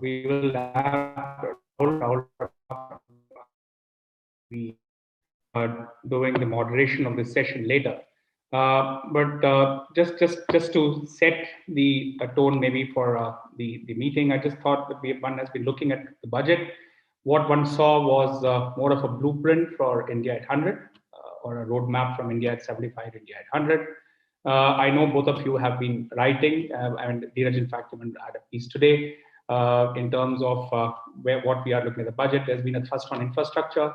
we will have be doing the moderation of this session later. But just to set the tone maybe for the meeting, I just thought that one has been looking at the budget. What one saw was more of a blueprint for India at 100, or a roadmap from India at 75, India at 100. I know both of you have been writing, and Dhiraj, in fact, even had a piece today in terms of what we are looking at the budget. There's been a thrust on infrastructure.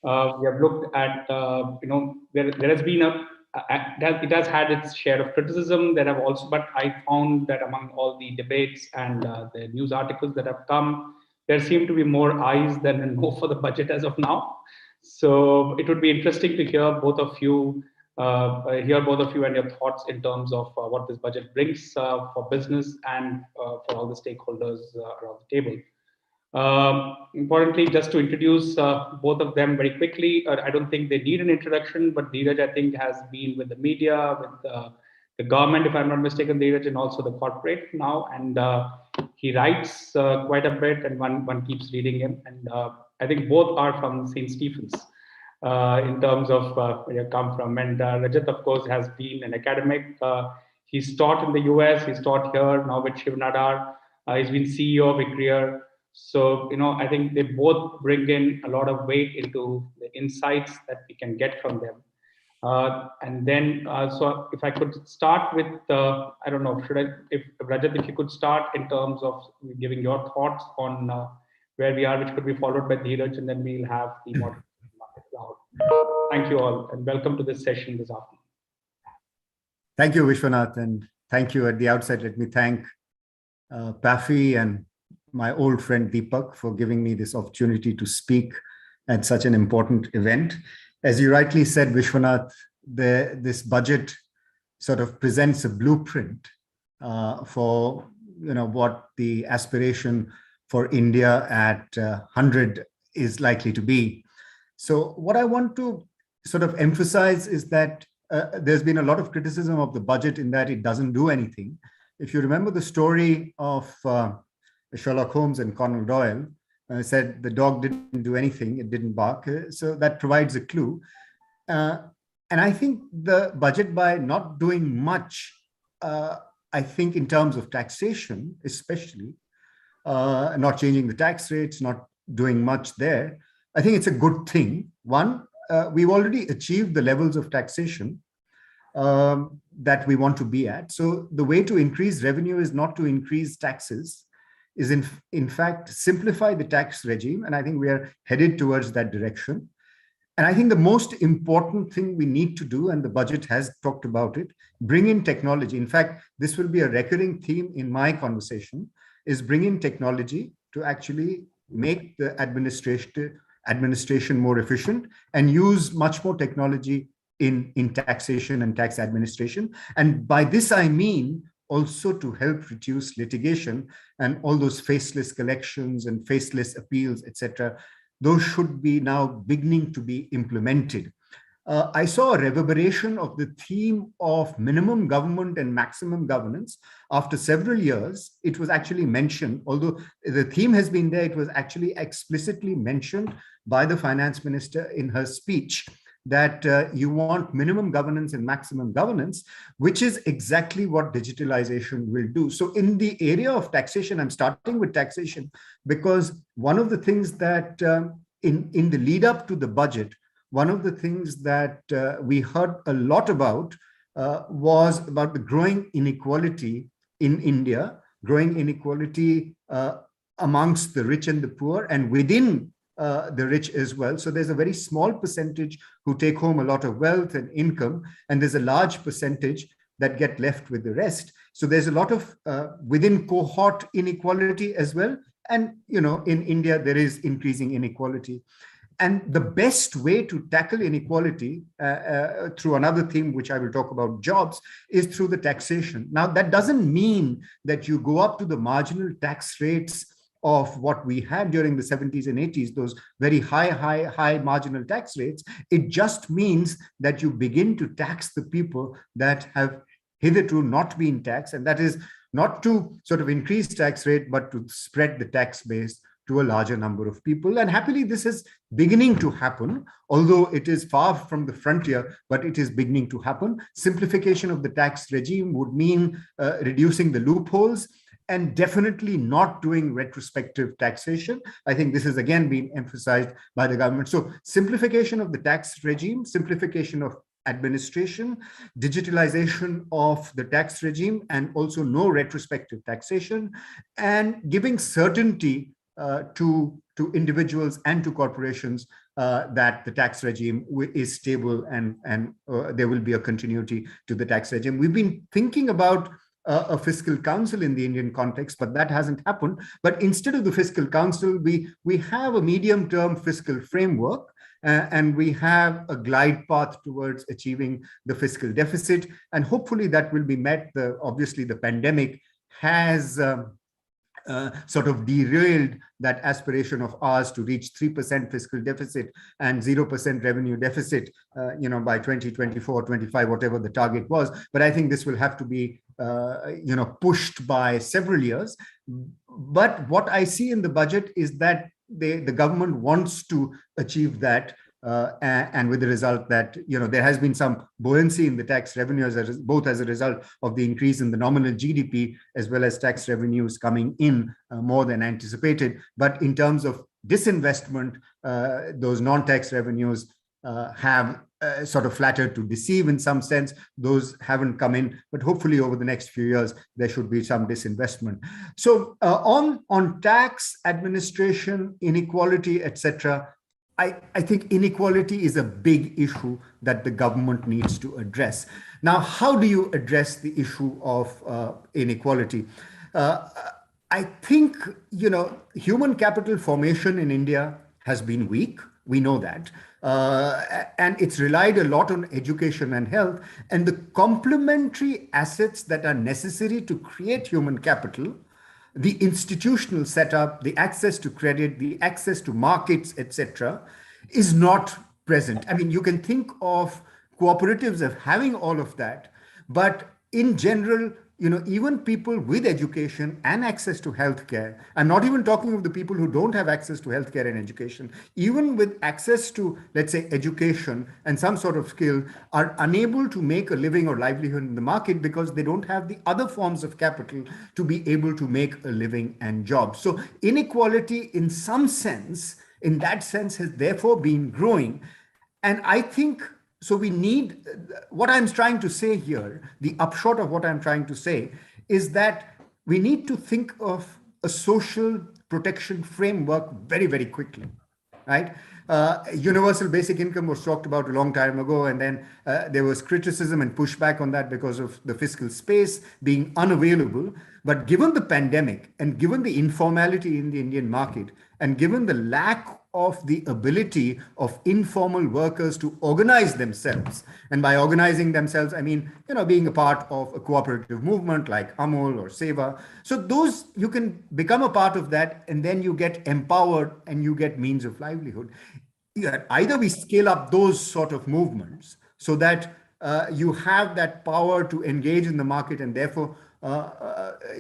We have looked at, there has been it has had its share of criticism. There have also, but I found that among all the debates and the news articles that have come, there seem to be more ayes than a no for the budget as of now. So it would be interesting to hear both of you and your thoughts in terms of what this budget brings for business and for all the stakeholders around the table. Importantly, just to introduce both of them very quickly, I don't think they need an introduction, but Dhiraj, I think, has been with the media, with the government, if I'm not mistaken, Dhiraj, and also the corporate now, and he writes quite a bit, and one keeps reading him, and I think both are from St. Stephen's in terms of where you come from. And Rajat, of course, has been an academic. He's taught in the US, he's taught here now with Shiv Nadar. He's been CEO of Career. So, I think they both bring in a lot of weight into the insights that we can get from them. And then, so if I could start with, I don't know, if Rajat, if you could start in terms of giving your thoughts on where we are, which could be followed by Dhiraj, and then we'll have the moderation. Thank you all, and welcome to this session this afternoon. Thank you, Vishwanath, and thank you at the outset. Let me thank PAFI and my old friend Deepak for giving me this opportunity to speak at such an important event. As you rightly said, Vishwanath, this budget sort of presents a blueprint for what the aspiration for India at 100 is likely to be. So what I want to sort of emphasize is that there's been a lot of criticism of the budget in that it doesn't do anything. If you remember the story of Sherlock Holmes and Conan Doyle, said the dog didn't do anything, it didn't bark. So that provides a clue. And I think the budget, by not doing much, I think in terms of taxation, especially, not changing the tax rates, not doing much there, I think it's a good thing. One, we've already achieved the levels of taxation that we want to be at. So the way to increase revenue is not to increase taxes, is in fact simplify the tax regime. And I think we are headed towards that direction. And I think the most important thing we need to do, and the budget has talked about it, bring in technology. In fact, this will be a recurring theme in my conversation, is bring in technology to actually make the administration more efficient and use much more technology in taxation and tax administration. And by this, I mean also to help reduce litigation and all those faceless collections and faceless appeals, etc. Those should be now beginning to be implemented. I saw a reverberation of the theme of minimum government and maximum governance. After several years, it was actually mentioned, although the theme has been there, it was actually explicitly mentioned by the finance minister in her speech that you want minimum governance and maximum governance, which is exactly what digitalization will do. So in the area of taxation, I'm starting with taxation because one of the things that in the lead up to the budget, one of the things that we heard a lot about was about the growing inequality in India, growing inequality amongst the rich and the poor, and within the rich as well. So there's a very small percentage who take home a lot of wealth and income, and there's a large percentage that get left with the rest. So there's a lot of within cohort inequality as well. And, in India, there is increasing inequality. And the best way to tackle inequality through another theme, which I will talk about, jobs, is through the taxation. Now, that doesn't mean that you go up to the marginal tax rates of what we had during the 70s and 80s, those very high marginal tax rates. It just means that you begin to tax the people that have hitherto not been taxed. And that is not to sort of increase tax rate, but to spread the tax base to a larger number of people. And happily, this is beginning to happen, although it is far from the frontier, but it is beginning to happen. Simplification of the tax regime would mean reducing the loopholes and definitely not doing retrospective taxation. I think this has again been emphasized by the government. So simplification of the tax regime, simplification of administration, digitalization of the tax regime, and also no retrospective taxation, and giving certainty to individuals and to corporations that the tax regime is stable and there will be a continuity to the tax regime. We've been thinking about a fiscal council in the Indian context, but that hasn't happened. But instead of the fiscal council, we have a medium-term fiscal framework, and we have a glide path towards achieving the fiscal deficit, and hopefully that will be met. Obviously, the pandemic has sort of derailed that aspiration of ours to reach 3% fiscal deficit and 0% revenue deficit, by 2024, 25, whatever the target was. But I think this will have to be, pushed by several years. But what I see in the budget is that the government wants to achieve that. And with the result that, there has been some buoyancy in the tax revenues, both as a result of the increase in the nominal GDP, as well as tax revenues coming in more than anticipated. But in terms of disinvestment, those non-tax revenues have sort of flattered to deceive in some sense. Those haven't come in, but hopefully over the next few years, there should be some disinvestment. So on tax, administration, inequality, etc., I think inequality is a big issue that the government needs to address. Now, how do you address the issue of inequality? I think, human capital formation in India has been weak. We know that. And it's relied a lot on education and health. And the complementary assets that are necessary to create human capital, the institutional setup, the access to credit, the access to markets, etc., is not present. I mean, you can think of cooperatives as having all of that, but in general, even people with education and access to healthcare, I'm not even talking of the people who don't have access to healthcare and education, even with access to, let's say, education and some sort of skill, are unable to make a living or livelihood in the market because they don't have the other forms of capital to be able to make a living and jobs. So inequality in some sense, in that sense, has therefore been growing. And I think so we need, what I'm trying to say here, the upshot of what I'm trying to say is that we need to think of a social protection framework very, very quickly, right? Universal basic income was talked about a long time ago, and then there was criticism and pushback on that because of the fiscal space being unavailable. But given the pandemic and given the informality in the Indian market, and given the lack of the ability of informal workers to organize themselves, and by organizing themselves, I mean, being a part of a cooperative movement like Amul or Seva. So those, you can become a part of that, and then you get empowered and you get means of livelihood. Either we scale up those sort of movements so that you have that power to engage in the market and therefore,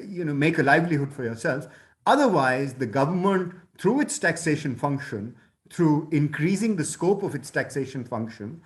make a livelihood for yourself. Otherwise, the government, through its taxation function, through increasing the scope of its taxation function,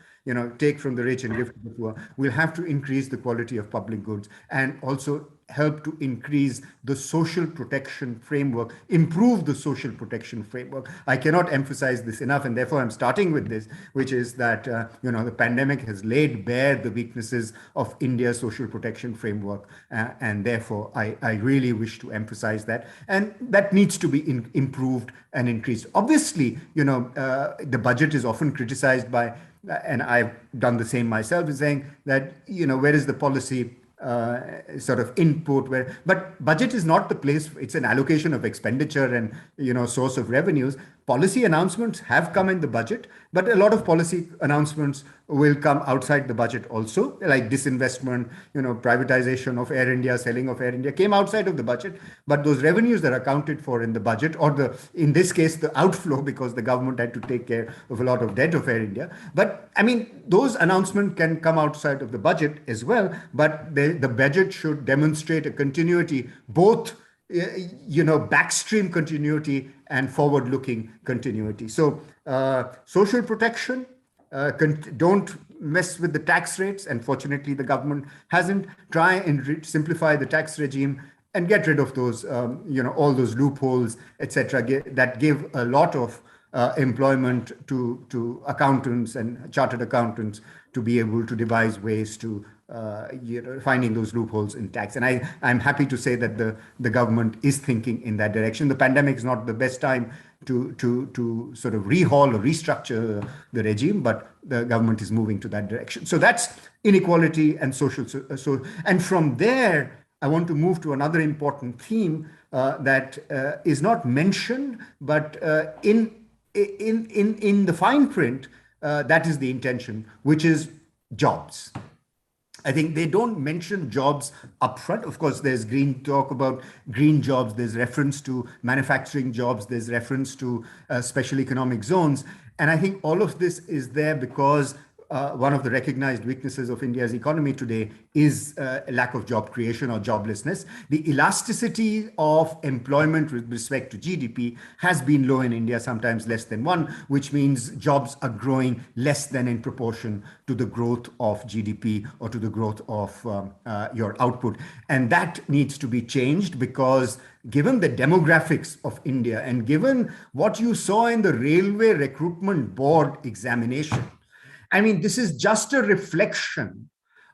take from the rich and give to the poor, will have to increase the quality of public goods and also help to increase the social protection framework, improve the social protection framework. I cannot emphasize this enough, and therefore I'm starting with this, which is that, the pandemic has laid bare the weaknesses of India's social protection framework, and therefore I really wish to emphasize that, and that needs to be improved and increased. Obviously, the budget is often criticized by, and I've done the same myself, is saying that, where is the policy sort of input, but budget is not the place. It's an allocation of expenditure and source of revenues. policy announcements have come in the budget, but a lot of policy announcements will come outside the budget also, like disinvestment, privatization of Air India, selling of Air India came outside of the budget. But those revenues that are accounted for in the budget, or in this case, the outflow, because the government had to take care of a lot of debt of Air India. But I mean, those announcements can come outside of the budget as well, but the budget should demonstrate a continuity, both backstream continuity and forward-looking continuity. So social protection, don't mess with the tax rates. Unfortunately, the government hasn't. Try and simplify the tax regime and get rid of those, all those loopholes, etc., that give a lot of employment to accountants and chartered accountants to be able to devise ways to finding those loopholes in tax. And I'm happy to say that the government is thinking in that direction. The pandemic is not the best time to sort of rehaul or restructure the regime, but the government is moving to that direction. So that's inequality and social. And from there, I want to move to another important theme that is not mentioned, but in the fine print, that is the intention, which is jobs. I think they don't mention jobs upfront. Of course, there's talk about green jobs. There's reference to manufacturing jobs. There's reference to special economic zones. And I think all of this is there because one of the recognized weaknesses of India's economy today is a lack of job creation or joblessness. The elasticity of employment with respect to GDP has been low in India, sometimes less than 1, which means jobs are growing less than in proportion to the growth of GDP or to the growth of your output. And that needs to be changed because given the demographics of India and given what you saw in the Railway Recruitment Board examination, I mean, this is just a reflection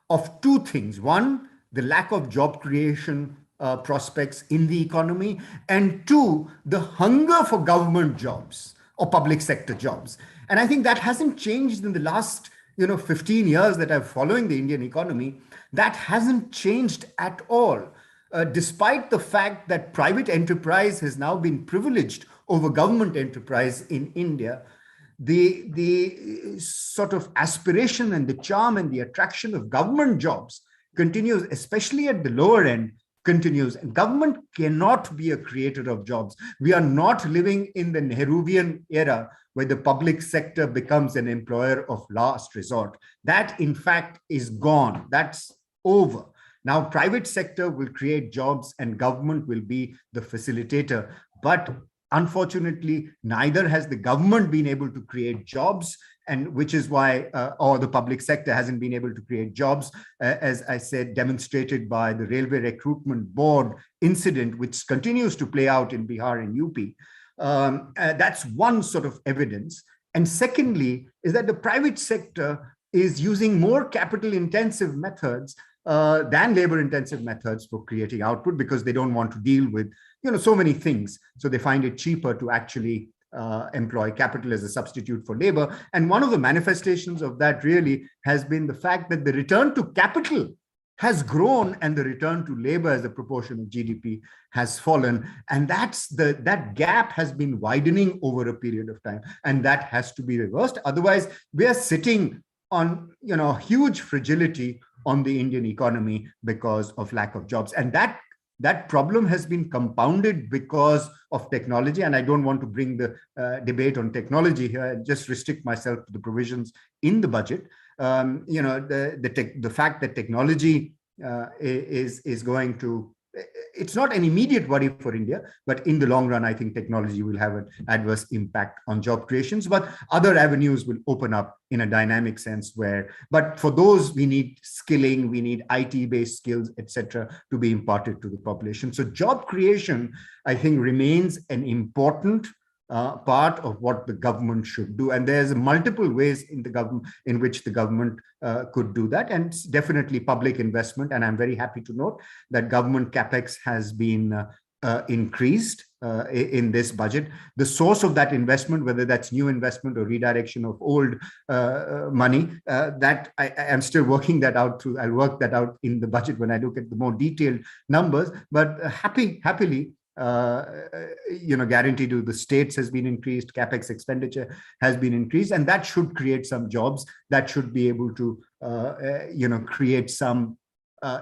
of two things. One, the lack of job creation prospects in the economy, and two, the hunger for government jobs or public sector jobs. And I think that hasn't changed in the last 15 years that I'm following the Indian economy. That hasn't changed at all, despite the fact that private enterprise has now been privileged over government enterprise in India. The sort of aspiration and the charm and the attraction of government jobs continues, especially at the lower end, continues. And government cannot be a creator of jobs. We are not living in the Nehruvian era where the public sector becomes an employer of last resort. That, in fact, is gone. That's over. Now, private sector will create jobs and government will be the facilitator. But unfortunately, neither has the government been able to create jobs, and which is why, or the public sector hasn't been able to create jobs, as I said, demonstrated by the Railway Recruitment Board incident, which continues to play out in Bihar and UP. That's one sort of evidence. And secondly, is that the private sector is using more capital-intensive methods than labor-intensive methods for creating output because they don't want to deal with so many things. So they find it cheaper to actually employ capital as a substitute for labor. And one of the manifestations of that really has been the fact that the return to capital has grown and the return to labor as a proportion of GDP has fallen. And that gap has been widening over a period of time. And that has to be reversed. Otherwise, we are sitting on huge fragility on the Indian economy because of lack of jobs. And that problem has been compounded because of technology. And I don't want to bring the debate on technology here. I just restrict myself to the provisions in the budget. The fact that technology is going to, it's not an immediate worry for India, but in the long run, I think technology will have an adverse impact on job creations, but other avenues will open up in a dynamic sense but for those, we need skilling, we need IT-based skills, etc., to be imparted to the population. So job creation, I think, remains an important part of what the government should do. And there's multiple ways in which the government could do that. And it's definitely public investment. And I'm very happy to note that government capex has been increased in this budget. The source of that investment, whether that's new investment or redirection of old money, that I am still working that out I'll work that out in the budget when I look at the more detailed numbers. But happily, guarantee to the states has been increased, capex expenditure has been increased, and that should create some jobs, that should be able to create some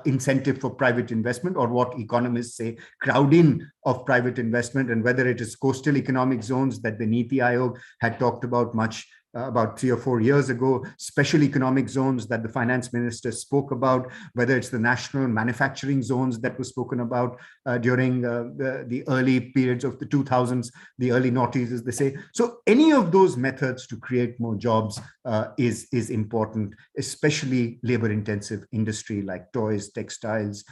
incentive for private investment, or what economists say, crowding of private investment. And whether it is coastal economic zones that the Niti Aayog had talked about much about 3 or 4 years ago, special economic zones that the finance minister spoke about, whether it's the national manufacturing zones that were spoken about during the early periods of the 2000s, the early noughties, as they say. So any of those methods to create more jobs is important, especially labor-intensive industry like toys, textiles,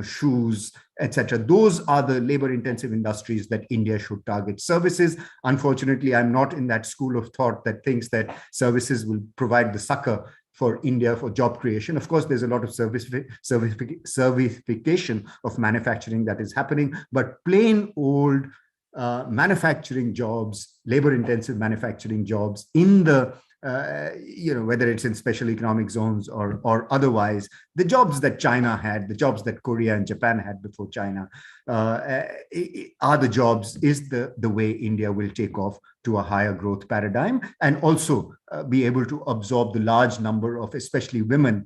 shoes, etc. Those are the labor-intensive industries that India should target. Services, unfortunately, I'm not in that school of thought that thinks that services will provide the succor for India for job creation. Of course, there's a lot of servicification of manufacturing that is happening, but plain old manufacturing jobs, labor-intensive manufacturing jobs in the whether it's in special economic zones or otherwise, the jobs that China had, the jobs that Korea and Japan had before China, are the jobs, is the way India will take off to a higher growth paradigm, and also be able to absorb the large number of especially women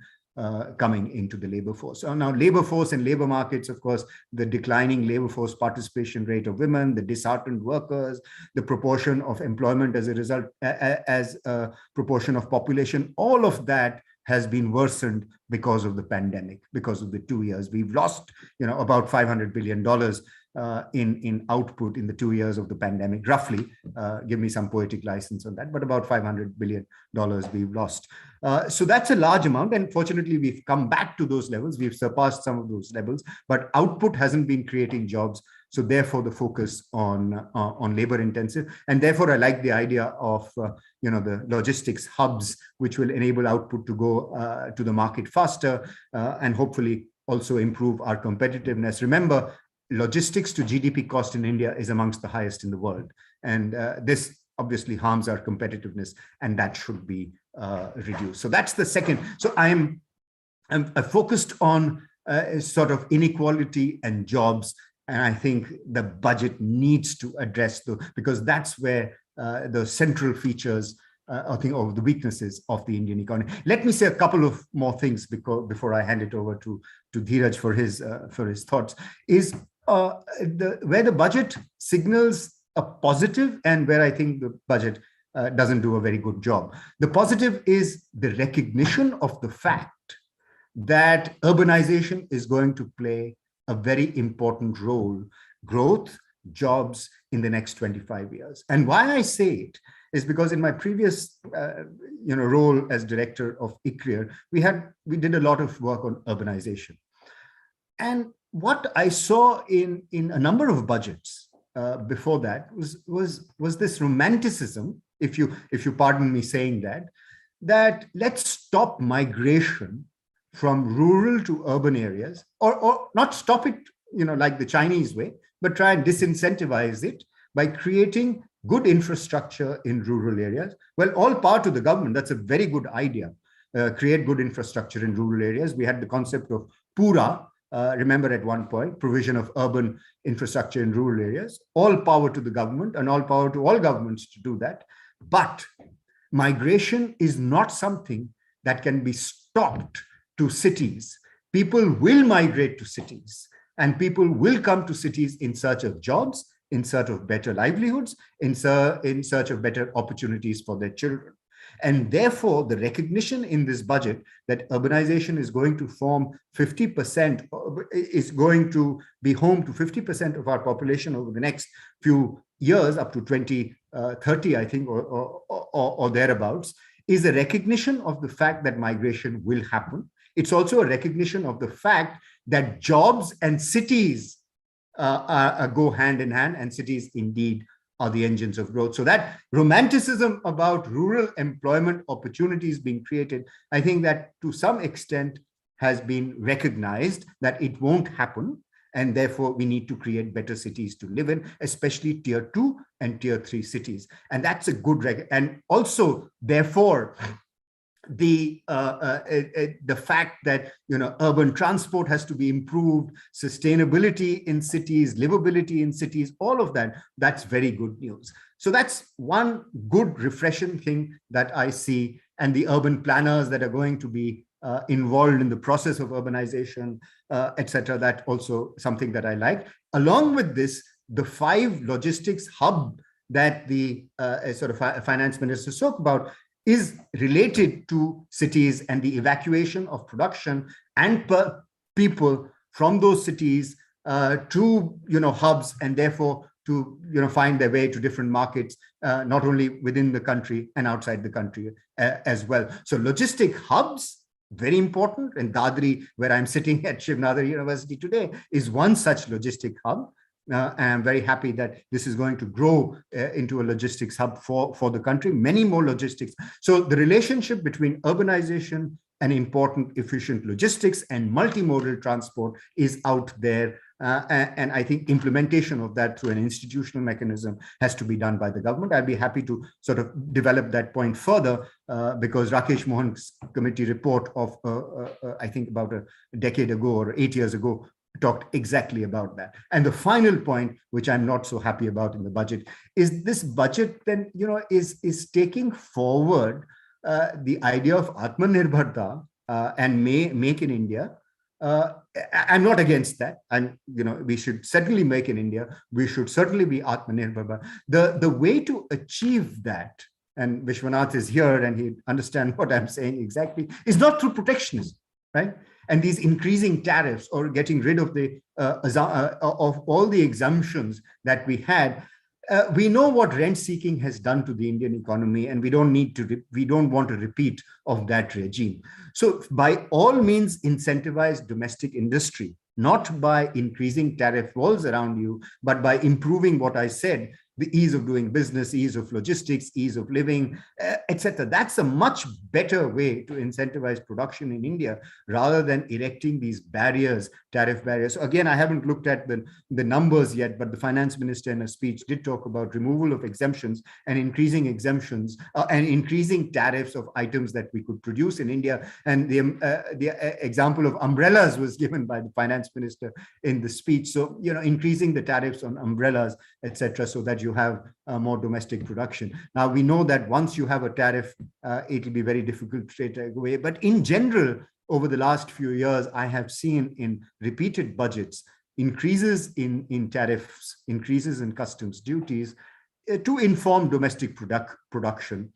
coming into the labor force. So now labor force and labor markets, of course, the declining labor force participation rate of women, the disheartened workers, the proportion of employment as a result, as a proportion of population, all of that has been worsened because of the pandemic, because of the 2 years. We've lost, about $500 billion in output in the 2 years of the pandemic, roughly. Give me some poetic license on that, but about $500 billion we've lost. So that's a large amount, and fortunately we've come back to those levels. We've surpassed some of those levels, but output hasn't been creating jobs. So therefore the focus on labor intensive, and therefore I like the idea of the logistics hubs, which will enable output to go to the market faster, and hopefully also improve our competitiveness. Remember, logistics to GDP cost in India is amongst the highest in the world. And this obviously harms our competitiveness, and that should be reduced. So that's the second. So I'm focused on sort of inequality and jobs. And I think the budget needs to address because that's where the central features I think of the weaknesses of the Indian economy. Let me say a couple of more things before I hand it over to Dhiraj for his thoughts. Is where the budget signals a positive, and where I think the budget doesn't do a very good job. The positive is the recognition of the fact that urbanization is going to play a very important role, growth, jobs in the next 25 years. And why I say it is because in my previous role as director of ICRIER, we did a lot of work on urbanization. And what I saw in a number of budgets before that was this romanticism, if you pardon me saying that let's stop migration from rural to urban areas, or not stop it, like the Chinese way, but try and disincentivize it by creating good infrastructure in rural areas. Well, all power to the government. That's a very good idea. Create good infrastructure in rural areas. We had the concept of Pura, remember at one point, provision of urban infrastructure in rural areas. All power to the government, and all power to all governments to do that. But migration is not something that can be stopped to cities. People will migrate to cities, and people will come to cities in search of jobs, in search of better livelihoods, in search of better opportunities for their children. And therefore, the recognition in this budget that urbanization is going to form 50%, is going to be home to 50% of our population over the next few years, up to 2030, I think, or thereabouts, is a recognition of the fact that migration will happen. It's also a recognition of the fact that jobs and cities go hand in hand, and cities indeed are the engines of growth. So that romanticism about rural employment opportunities being created, I think that to some extent has been recognized that it won't happen. And therefore, we need to create better cities to live in, especially tier 2 and tier 3 cities. And that's a good and also, therefore, the fact that urban transport has to be improved, sustainability in cities, livability in cities, all of that's very good news. So that's one good refreshing thing that I see. And the urban planners that are going to be involved in the process of urbanization, etc. That also something that I like. Along with this, the 5 logistics hub that the sort of finance minister spoke about is related to cities and the evacuation of production and people from those cities to hubs, and therefore to find their way to different markets, not only within the country and outside the country as well. So logistic hubs, very important. And Dadri, where I'm sitting at Shiv Nadar University today, is one such logistic hub. And I'm very happy that this is going to grow into a logistics hub for the country. Many more logistics. So the relationship between urbanization and important, efficient logistics and multimodal transport is out there. And I think implementation of that through an institutional mechanism has to be done by the government. I'd be happy to sort of develop that point further because Rakesh Mohan's committee report of, I think about a decade ago or 8 years ago, talked exactly about that. And the final point, which I'm not so happy about in the budget, is this budget then, is taking forward the idea of Atmanirbharta and make in India. I'm not against that. And, we should certainly make in India. We should certainly be Atmanirbhar. The way to achieve that, and Vishwanath is here and he understands what I'm saying exactly, is not through protectionism, right? And these increasing tariffs or getting rid of of all the exemptions that we had. We know what rent seeking has done to the Indian economy, and we don't want a repeat of that regime. So by all means, incentivize domestic industry, not by increasing tariff walls around you, but by improving what I said, the ease of doing business, ease of logistics, ease of living, etc. That's a much better way to incentivize production in India rather than erecting these barriers, tariff barriers. So again, I haven't looked at the numbers yet, but the finance minister in a speech did talk about removal of exemptions and increasing exemptions and increasing tariffs of items that we could produce in India. And the example of umbrellas was given by the finance minister in the speech. So, increasing the tariffs on umbrellas, etc., so that you have more domestic production. Now, we know that once you have a tariff, it will be very difficult to take away. But in general, over the last few years, I have seen in repeated budgets, increases in tariffs, increases in customs duties to inform domestic production,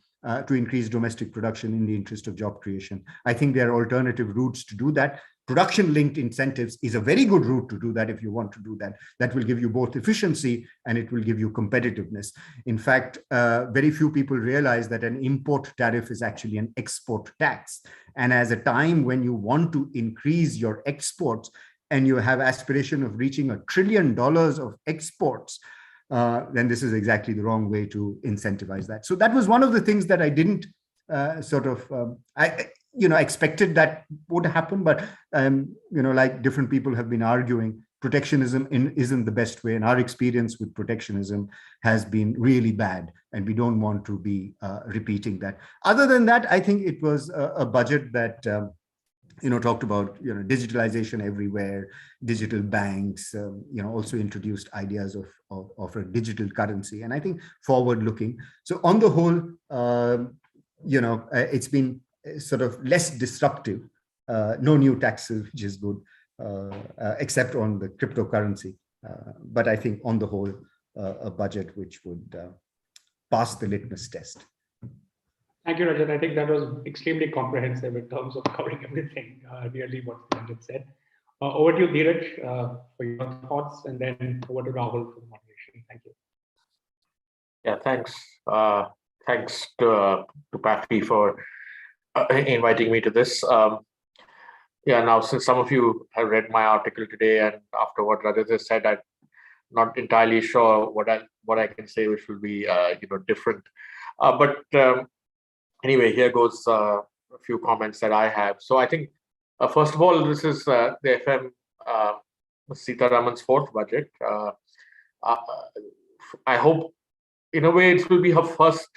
to increase domestic production in the interest of job creation. I think there are alternative routes to do that. Production-linked incentives is a very good route to do that if you want to do that. That will give you both efficiency and it will give you competitiveness. In fact, very few people realize that an import tariff is actually an export tax. And as a time when you want to increase your exports and you have aspiration of reaching $1 trillion of exports, then this is exactly the wrong way to incentivize that. So that was one of the things that I didn't expected that would happen, but like different people have been arguing, protectionism isn't the best way, and our experience with protectionism has been really bad, and we don't want to be repeating that. Other than that, I think it was a budget that talked about digitalization everywhere, digital banks, also introduced ideas of a digital currency, and I think forward looking. So on the whole, it's been sort of less disruptive, no new taxes, which is good, except on the cryptocurrency. But I think on the whole, a budget which would pass the litmus test. Thank you, Rajat. I think that was extremely comprehensive in terms of covering everything, nearly what Rajat said. Over to you, Dhiraj, for your thoughts, and then over to Rahul for the moderation. Thank you. Yeah, thanks. Thanks to PAFI for inviting me to this. Now, since some of you have read my article today, and after what Rajat has said, I'm not entirely sure what I can say, which will be different. But anyway, here goes a few comments that I have. So I think, first of all, this is the FM Sitaraman's fourth budget. I hope, in a way, it will be her first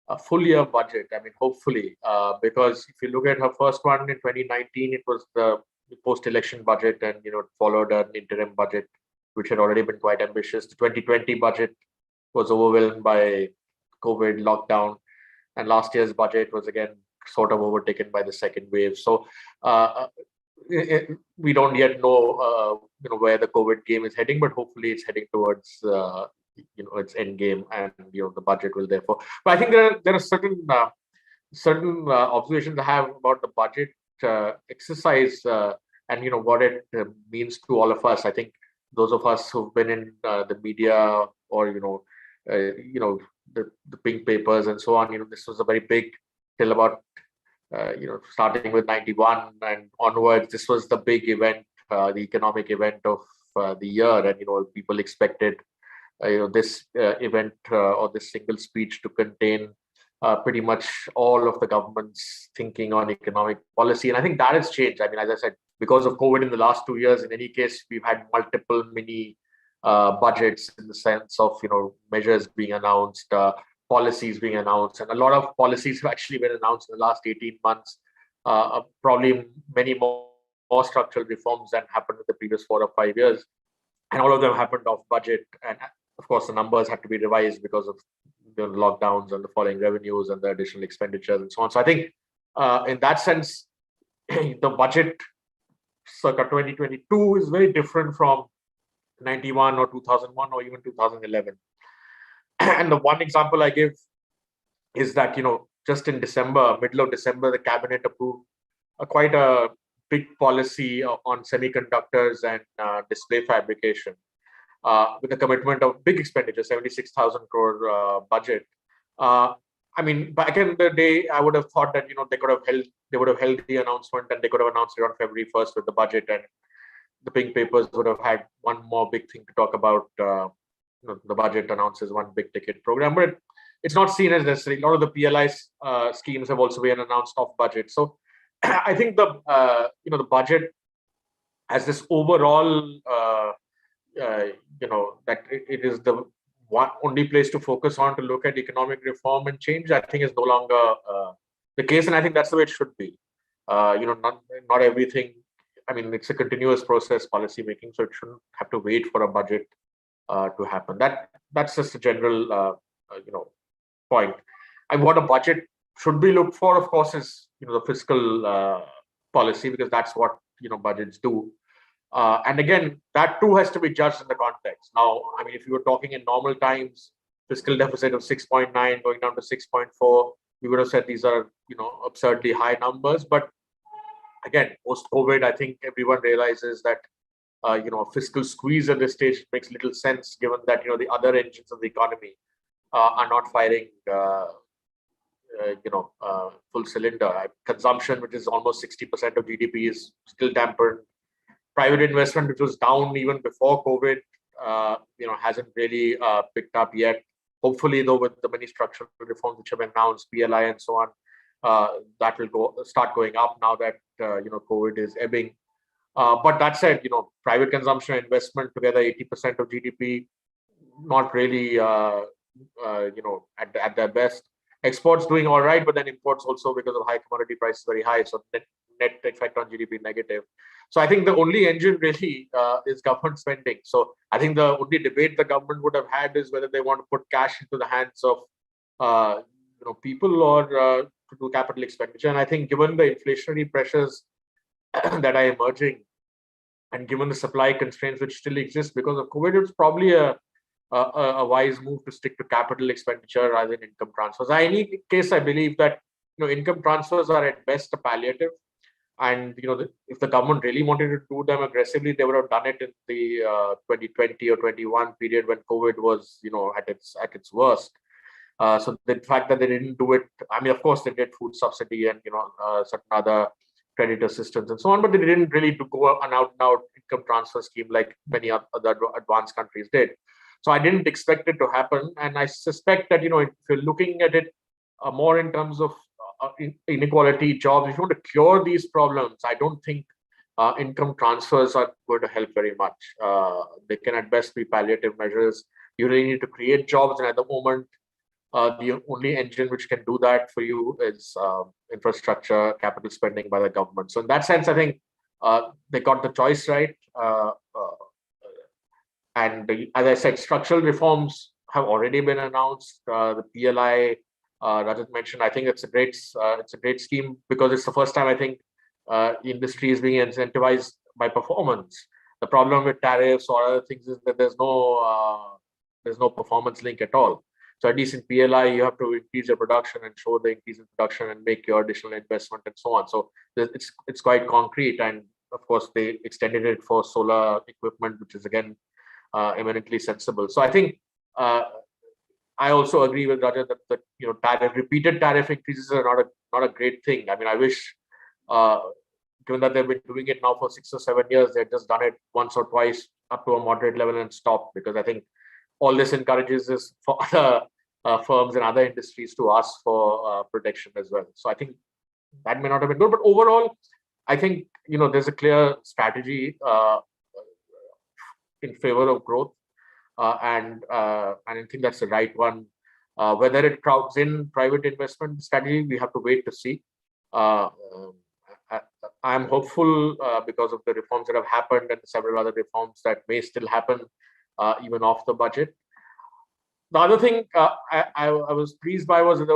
a full year budget. I mean, hopefully, because if you look at her first one in 2019, it was the post-election budget, and it followed an interim budget, which had already been quite ambitious. The 2020 budget was overwhelmed by COVID lockdown, and last year's budget was again sort of overtaken by the second wave. So we don't yet know, where the COVID game is heading, but hopefully it's heading towards, its end game, and the budget will therefore. But I think there are certain observations I have about the budget exercise, and what it means to all of us. I think those of us who've been in the media, or the pink papers and so on, this was a very big, till about starting with 91 and onwards, this was the big event, the economic event of the year, and people expected this event or this single speech to contain pretty much all of the government's thinking on economic policy. And I think that has changed. I mean, as I said, because of COVID in the last 2 years, in any case, we've had multiple mini budgets, in the sense of measures being announced, policies being announced, and a lot of policies have actually been announced in the last 18 months. Probably many more structural reforms than happened in the previous 4 or 5 years, and all of them happened off budget. And of course, the numbers had to be revised because of the lockdowns and the falling revenues and the additional expenditures and so on. So I think, in that sense, the budget circa 2022 is very different from 91 or 2001 or even 2011. And the one example I give is that, just in December, middle of December, the cabinet approved quite a big policy on semiconductors and display fabrication, with a commitment of big expenditure, 76,000 crore budget. I mean, back in the day, I would have thought that they would have held the announcement, and they could have announced it on February 1st with the budget, and the pink papers would have had one more big thing to talk about. The budget announces one big ticket program, but it's not seen as necessary. A lot of the PLI schemes have also been announced off budget. So I think the budget has this overall, that it is the only place to focus on to look at economic reform and change, I think is no longer the case. And I think that's the way it should be. Not everything. I mean, it's a continuous process, policy making, so it shouldn't have to wait for a budget to happen. That's just a general, point. And what a budget should be looked for, of course, is the fiscal policy, because that's what budgets do. And again, that too has to be judged in the context. Now, I mean, if you were talking in normal times, fiscal deficit of 6.9 going down to 6.4, we would have said these are absurdly high numbers. But again, post-COVID, I think everyone realizes that a fiscal squeeze at this stage makes little sense, given that the other engines of the economy are not firing full cylinder. Consumption, which is almost 60% of GDP, is still dampened. Private investment, which was down even before COVID, hasn't really picked up yet. Hopefully, though, with the many structural reforms which have been announced, PLI and so on, that will start going up now that COVID is ebbing. But that said, private consumption and investment together, 80% of GDP, not really, at their best. Exports doing all right, but then imports also, because of high commodity prices, very high. So net effect on GDP negative. So I think the only engine really is government spending. So I think the only debate the government would have had is whether they want to put cash into the hands of people, or to do capital expenditure. And I think, given the inflationary pressures that are emerging, and given the supply constraints which still exist because of COVID, it's probably a wise move to stick to capital expenditure rather than income transfers. In any case, I believe that income transfers are at best a palliative, and if the government really wanted to do them aggressively, they would have done it in the 2020 or 21 period when COVID was at its worst. So the fact that they didn't do it, I mean, of course they did food subsidy and certain other credit assistance and so on, but they didn't really go an out-and-out income transfer scheme like many other advanced countries did. So I didn't expect it to happen, and I suspect that if you're looking at it more in terms of inequality, jobs, if you want to cure these problems, I don't think income transfers are going to help very much. They can at best be palliative measures. You really need to create jobs, and at the moment, The only engine which can do that for you is infrastructure, capital spending by the government. So in that sense, I think they got the choice right. And as I said, structural reforms have already been announced. The PLI, Rajat mentioned, I think it's a great scheme because it's the first time I think industry is being incentivized by performance. The problem with tariffs or other things is that there's no performance link at all. So at least in PLI, you have to increase your production and show the increase in production and make your additional investment and so on. So it's quite concrete. And of course, they extended it for solar equipment, which is again eminently sensible. So I think I also agree with Rajat that repeated tariff increases are not a great thing. I mean, I wish, given that they've been doing it now for 6 or 7 years, they've just done it once or twice up to a moderate level and stopped, because I think all this encourages us for other firms and other industries to ask for protection as well. So I think that may not have been good, but overall, I think there's a clear strategy in favor of growth, and I think that's the right one. Whether it crowds in private investment strategy, we have to wait to see. I'm hopeful because of the reforms that have happened and several other reforms that may still happen even off the budget. The other thing I was pleased by was that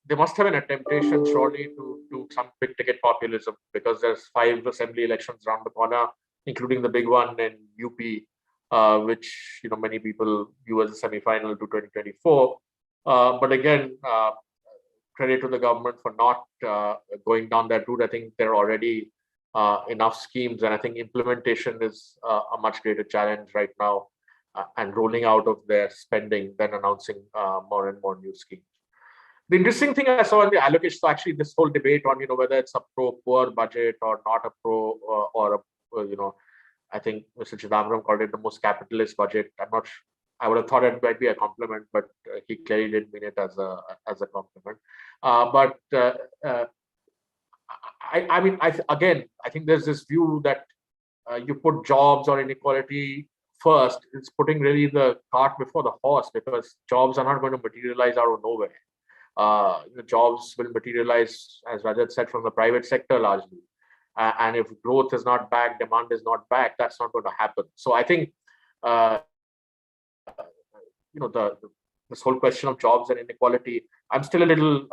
there must have been a temptation surely to do some big ticket populism, because there's 5 assembly elections around the corner, including the big one in UP, which many people view as a semi-final to 2024. But again, credit to the government for not going down that route. I think there are already enough schemes, and I think implementation is a much greater challenge right now, and rolling out of their spending than announcing more and more new schemes. The interesting thing I saw in the allocation, so actually this whole debate on whether it's a pro-poor budget or not a pro, I think Mr. Chidambaram called it the most capitalist budget. I'm not sure. I would have thought it might be a compliment, but he clearly didn't mean it as a compliment. I think there's this view that you put jobs or inequality first. It's putting really the cart before the horse, because jobs are not going to materialize out of nowhere. The jobs will materialize, as Rajat said, from the private sector largely. And if growth is not back, demand is not back, that's not going to happen. So I think, this whole question of jobs and inequality, I'm still a little,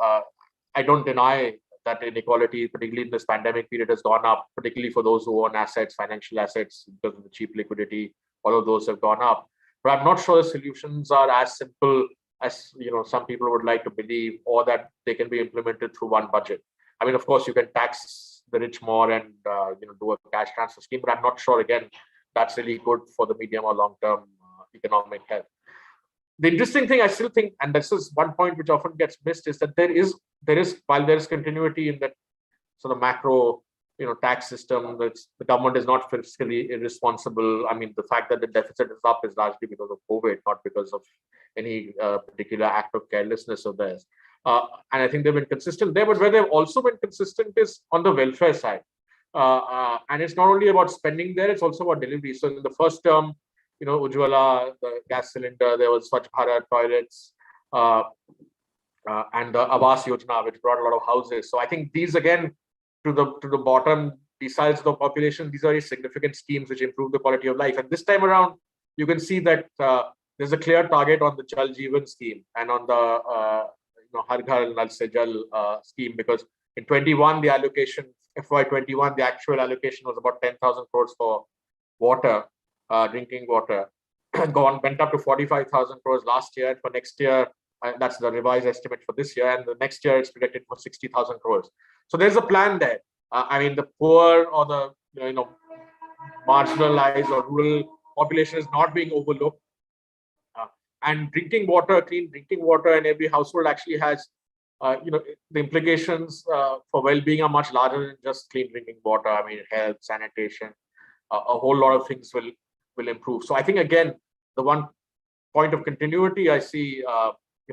I don't deny that inequality, particularly in this pandemic period, has gone up, particularly for those who own assets, financial assets, because of the cheap liquidity. All of those have gone up. But I'm not sure the solutions are as simple as some people would like to believe, or that they can be implemented through one budget. I mean, of course, you can tax the rich more and do a cash transfer scheme, but I'm not sure again that's really good for the medium or long term economic health. The interesting thing I still think, and this is one point which often gets missed, is that there is while there is continuity in that sort of macro tax system, that the government is not fiscally irresponsible. I mean, the fact that the deficit is up is largely because of COVID, not because of any particular act of carelessness of theirs. And I think they've been consistent there, but where they've also been consistent is on the welfare side. And it's not only about spending there, it's also about delivery. So in the first term, Ujjwala, the gas cylinder, there was Swachh Bharat toilets, and the Awas Yojana, which brought a lot of houses. So I think these, again, to the bottom deciles of the population, these are very significant schemes which improve the quality of life. And this time around, you can see that there's a clear target on the Jal Jeevan scheme and on the Har Ghar Nal Se Jal scheme, because in 21, the allocation, FY21, the actual allocation was about 10,000 crores for water, drinking water, went up to 45,000 crores last year. And for next year, that's the revised estimate for this year, and the next year it's predicted for 60,000 crores. So there's a plan there. I mean, the poor or the marginalized or rural population is not being overlooked. And drinking water, clean drinking water in every household actually has, the implications for well-being are much larger than just clean drinking water. I mean, health, sanitation, a whole lot of things will improve. So I think, again, the one point of continuity I see,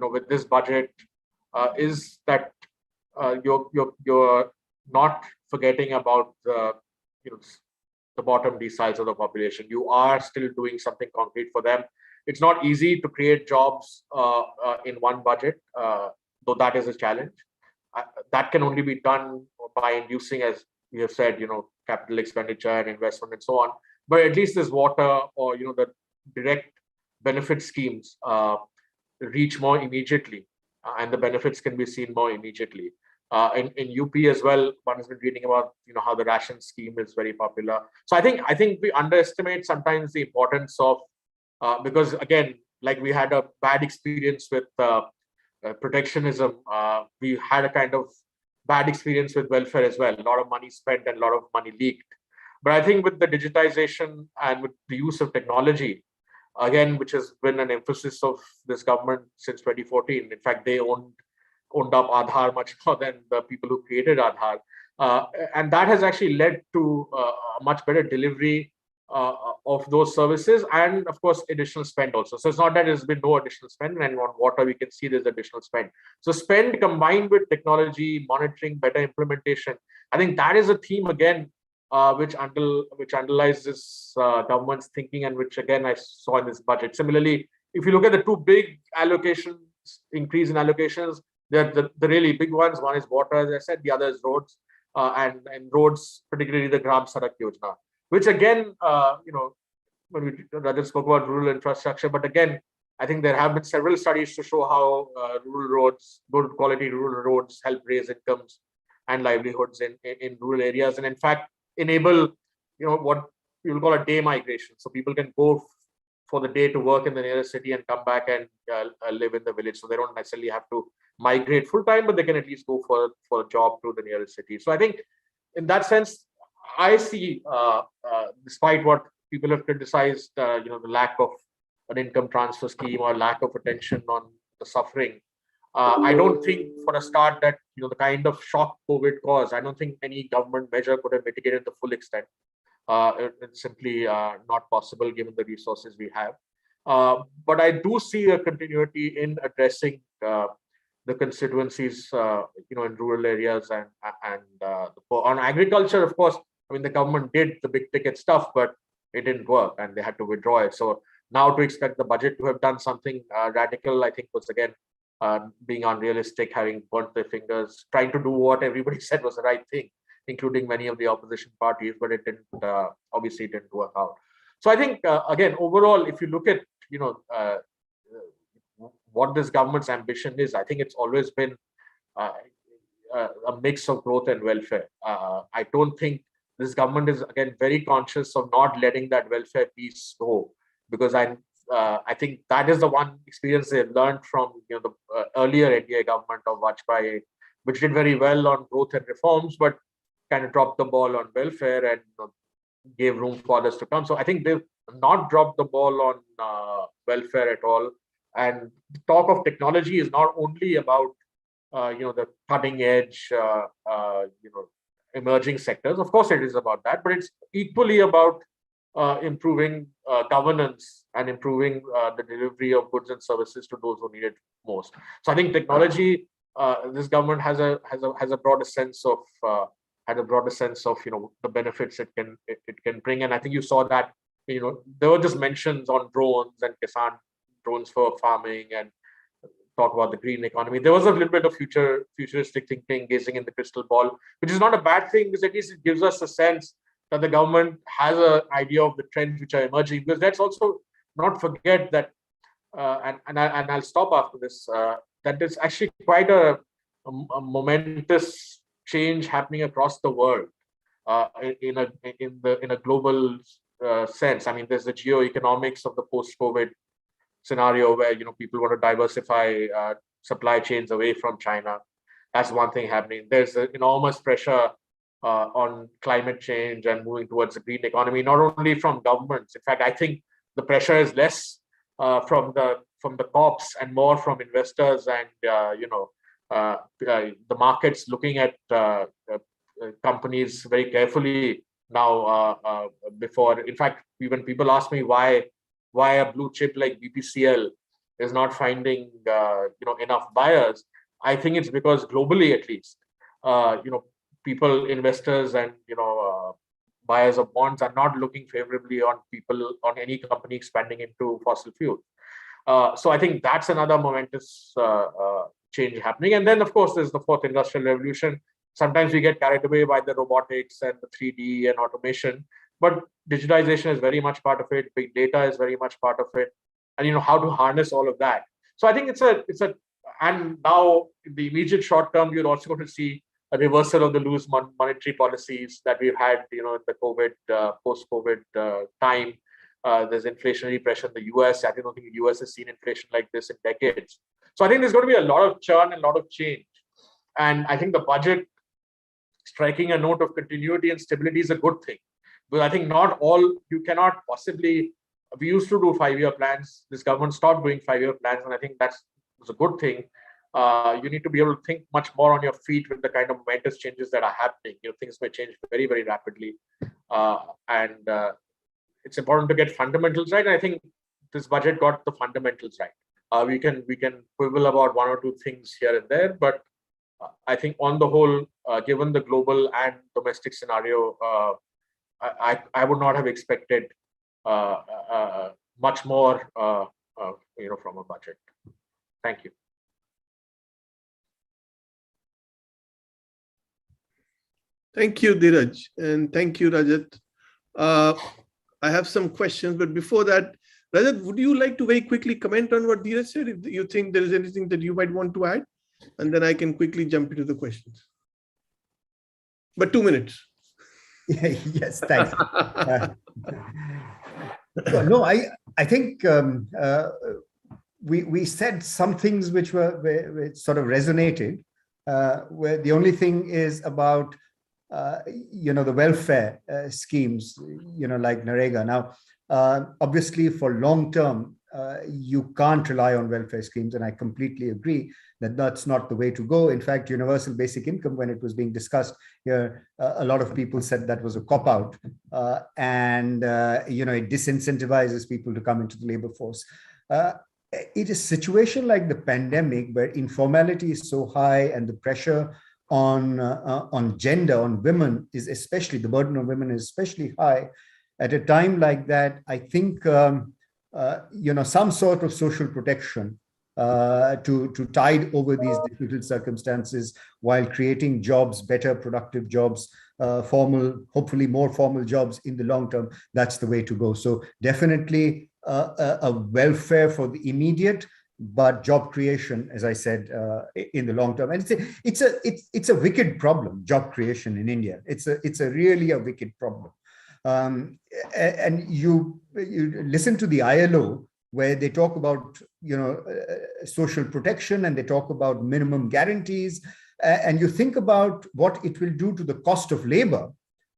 with this budget is that you're not forgetting about the bottom deciles of the population. You are still doing something concrete for them. It's not easy to create jobs in one budget, though that is a challenge. That can only be done by inducing, as we have said, capital expenditure and investment and so on. But at least this water or the direct benefit schemes reach more immediately, and the benefits can be seen more immediately. In UP as well, one has been reading about how the ration scheme is very popular. So I think we underestimate sometimes the importance of because again, like we had a bad experience with protectionism, we had a kind of bad experience with welfare as well. A lot of money spent and a lot of money leaked. But I think with the digitization and with the use of technology, again, which has been an emphasis of this government since 2014. In fact, they owned up Aadhaar much more than the people who created Aadhaar. And that has actually led to a much better delivery of those services, and of course, additional spend also. So it's not that there's been no additional spend, and on water, we can see there's additional spend. So spend combined with technology, monitoring, better implementation, I think that is a theme again, which underlies this government's thinking, and which again I saw in this budget. Similarly, if you look at the two big allocations, increase in allocations, the really big ones. One is water, as I said. The other is roads, and roads, particularly the Gram Sadak Yojana, which again, when Rajat spoke about rural infrastructure, but again, I think there have been several studies to show how rural roads, good quality rural roads, help raise incomes and livelihoods in rural areas, and in fact enable what you will call a day migration. So people can go for the day to work in the nearest city and come back and live in the village. So they don't necessarily have to migrate full time, but they can at least go for a job to the nearest city. So I think in that sense, I see, despite what people have criticized, the lack of an income transfer scheme or lack of attention on the suffering, I don't think for a start that the kind of shock COVID caused, I don't think any government measure could have mitigated the full extent. It's simply not possible given the resources we have. But I do see a continuity in addressing the constituencies, in rural areas and on agriculture. Of course, I mean the government did the big ticket stuff, but it didn't work, and they had to withdraw it. So now to expect the budget to have done something radical, I think was again being unrealistic, having burnt their fingers, trying to do what everybody said was the right thing, including many of the opposition parties, but it didn't, obviously it didn't work out. So I think, again, overall, if you look at, what this government's ambition is, I think it's always been a mix of growth and welfare. I don't think this government is, again, very conscious of not letting that welfare piece go, because I think that is the one experience they've learned from the earlier NDA government of Vajpayee, which did very well on growth and reforms, but kind of dropped the ball on welfare and gave room for others to come. So I think they've not dropped the ball on welfare at all. And the talk of technology is not only about the cutting edge, emerging sectors. Of course, it is about that, but it's equally about improving governance and improving the delivery of goods and services to those who need it most. So I think technology, this government has a broader sense of the benefits it can bring. And I think you saw that there were just mentions on drones and Kisan drones for farming and talk about the green economy. There was a little bit of futuristic thinking, gazing in the crystal ball, which is not a bad thing, because at least it gives us a sense that the government has an idea of the trends which are emerging. Because let's also not forget that, and I'll stop after this, that it's actually quite a momentous change happening across the world in a global sense. I mean, there's the geoeconomics of the post-COVID scenario where people want to diversify supply chains away from China. That's one thing happening. There's an enormous pressure on climate change and moving towards a green economy, not only from governments. In fact, I think the pressure is less from the cops and more from investors and the markets looking at companies very carefully now. Before, in fact, when people ask me why a blue chip like BPCL is not finding enough buyers, I think it's because globally, at least, people, investors, and buyers of bonds are not looking favorably on any company expanding into fossil fuel. So I think that's another momentous change happening. And then, of course, there's the fourth industrial revolution. Sometimes we get carried away by the robotics and the 3D and automation, but digitization is very much part of it. Big data is very much part of it, and how to harness all of that. So I think and now in the immediate short term, you're also going to see a reversal of the loose monetary policies that we've had, in the COVID, post-COVID time. There's inflationary pressure in the US. I don't think the US has seen inflation like this in decades. So I think there's going to be a lot of churn and a lot of change. And I think the budget striking a note of continuity and stability is a good thing. But I think you cannot possibly, we used to do 5-year plans. This government stopped doing 5-year plans. And I think that's a good thing. You need to be able to think much more on your feet with the kind of momentous changes that are happening. Things may change very, very rapidly. And it's important to get fundamentals right. And I think this budget got the fundamentals right. We can quibble about one or two things here and there, but I think on the whole, given the global and domestic scenario, I would not have expected much more, from a budget. Thank you. Thank you, Dhiraj, and thank you, Rajat. I have some questions, but before that, Rajat, would you like to very quickly comment on what Dhiraj said? If you think there is anything that you might want to add, and then I can quickly jump into the questions. But 2 minutes. Yes, thanks. No, I think we said some things which were sort of resonated. Where the only thing is about the welfare schemes, like Narega. Now, obviously, for long term, you can't rely on welfare schemes, and I completely agree that that's not the way to go. In fact, universal basic income, when it was being discussed here, a lot of people said that was a cop-out, and it disincentivizes people to come into the labor force. It is a situation like the pandemic where informality is so high and the pressure on gender, on women is especially, the burden on women is especially high. At a time like that, I think some sort of social protection to tide over these difficult circumstances while creating jobs, better productive jobs, hopefully more formal jobs in the long term, that's the way to go. So definitely a welfare for the immediate, but job creation, as I said, in the long term. And it's a wicked problem, job creation in India. It's a really a wicked problem. And you listen to the ILO, where they talk about social protection, and they talk about minimum guarantees, and you think about what it will do to the cost of labor,